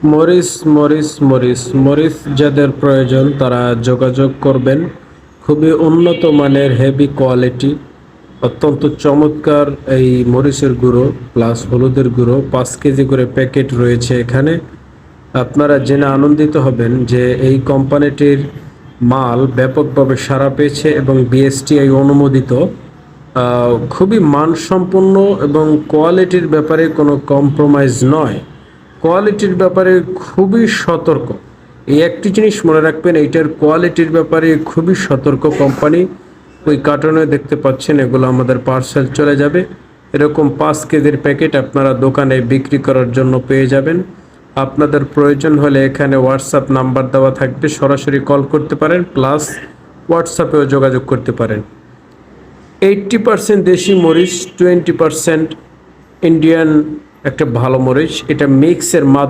মরিচ মরিচ মরিচ মরিচ যাদের প্রয়োজন তারা যোগাযোগ করবেন। খুবই উন্নত মানের হেভি কোয়ালিটি, অত্যন্ত চমৎকার এই মরিচের গুঁড়ো প্লাস হলুদের গুঁড়ো 5 কেজি করে প্যাকেট রয়েছে এখানে। আপনারা জেনে আনন্দিত হবেন যে এই কোম্পানিটির মাল ব্যাপকভাবে সাড়া পেয়েছে এবং বিএসটিআই অনুমোদিত। খুবই মানসম্পন্ন এবং কোয়ালিটির ব্যাপারে কোনো কম্প্রোমাইজ নয়। কোয়ালিটির ব্যাপারে খুবই সতর্ক। এই একটি জিনিস মনে রাখবেন, এইটার কোয়ালিটির ব্যাপারে খুবই সতর্ক কোম্পানি। ওই কার্টনে দেখতে পাচ্ছেন এগুলো আমাদের পার্সেল চলে যাবে। এরকম 5 কেজির প্যাকেট আপনারা দোকানে বিক্রি করার জন্য পেয়ে যাবেন। আপনাদের প্রয়োজন হলে এখানে হোয়াটসঅ্যাপ নাম্বার দেওয়া থাকবে, সরাসরি কল করতে পারেন, প্লাস হোয়াটসঅ্যাপেও যোগাযোগ করতে পারেন। 80% দেশি মরিচ, 20% ইন্ডিয়ান একটা ভালো মরিচ, এটা মিক্সের মাধ্যমে